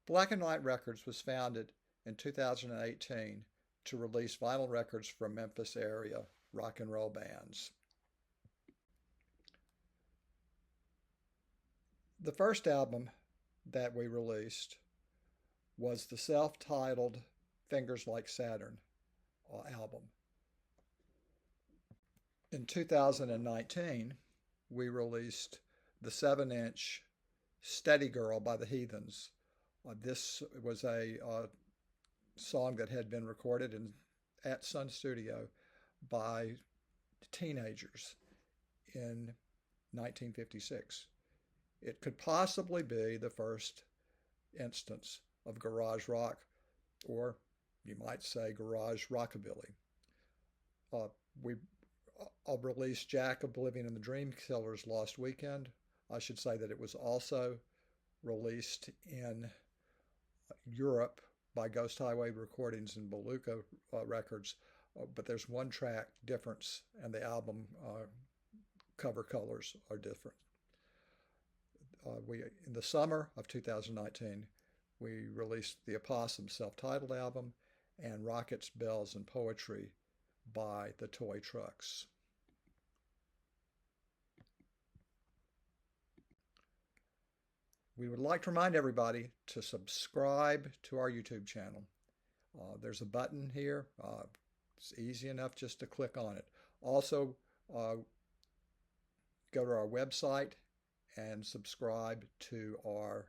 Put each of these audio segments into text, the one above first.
Black and Wyatt Records was founded in 2018 to release vinyl records from Memphis area rock and roll bands. The first album that we released was the self-titled Fingers Like Saturn album. In 2019, we released the 7-inch Steady Girl by the Heathens. This was a song that had been recorded at Sun Studio by teenagers in 1956. It could possibly be the first instance of garage rock, or you might say garage rockabilly. We released Jack, Oblivian, and the Dream Killers last weekend. I should say that it was also released in Europe by Ghost Highway Recordings and Beluga Records, but there's one track difference, and the album cover colors are different. In the summer of 2019, we released the Opossums self-titled album and Rockets, Bells, and Poetry by the Toy Trucks. We would like to remind everybody to subscribe to our YouTube channel. There's a button here. It's easy enough just to click on it. Also, go to our website and subscribe to our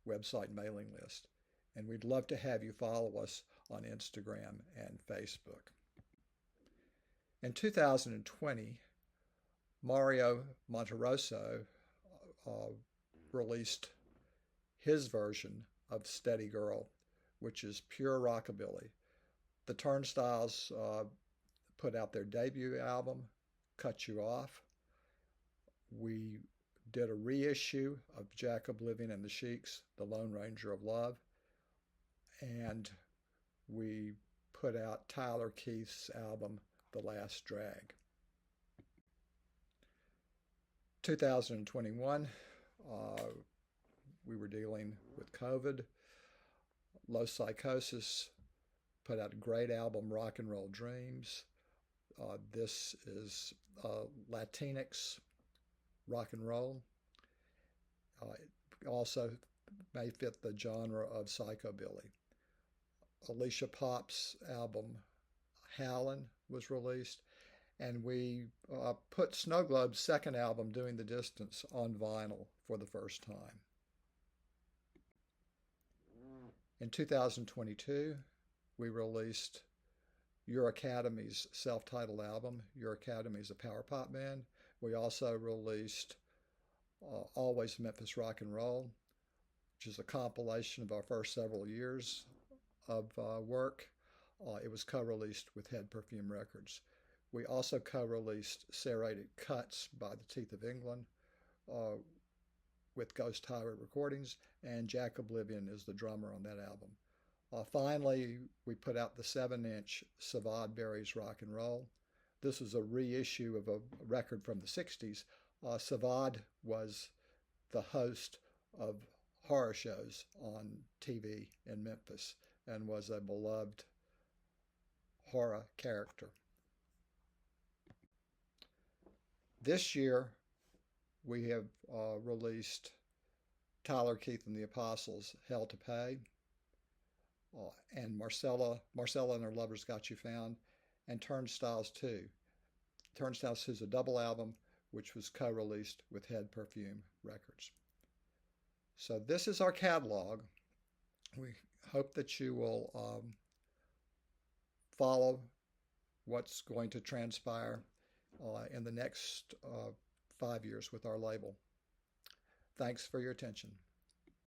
website mailing list. And we'd love to have you follow us on Instagram and Facebook. In 2020, Mario Monterosso released his version of Steady Girl, which is pure rockabilly. The Turnstyles put out their debut album, Cut You Off. We did a reissue of Jack, Oblivian, and the Sheiks, The Lone Ranger of Love. And we put out Tyler Keith's album, The Last Drag. 2021, we were dealing with COVID. Low Psychosis put out a great album, Rock and Roll Dreams. This is Latinx rock and roll. It also may fit the genre of psychobilly. Alicia-Pop's album, Howlin', was released, and we put Snowglobe's second album, Doing the Distance, on vinyl for the first time. In 2022, we released Your Academy's self-titled album. Your Academy is a power pop band. We also released Always Memphis Rock and Roll, which is a compilation of our first several years of work. It was co-released with Head Perfume Records. We also co-released Serrated Cuts by the Teeth of England with Ghost Highway Recordings, and Jack Oblivian is the drummer on that album. Finally, we put out the 7-inch Savad Berry's Rock and Roll. This is a reissue of a record from the 60s. Savad was the host of horror shows on TV in Memphis and was a beloved horror character. This year, we have released Tyler Keith and the Apostles, Hell to Pay, and Marcella and Her Lovers Got You Found, and Turnstyles 2. Turnstyles is a double album which was co-released with Head Perfume Records. So this is our catalog. We hope that you will follow what's going to transpire in the next 5 years with our label. Thanks for your attention.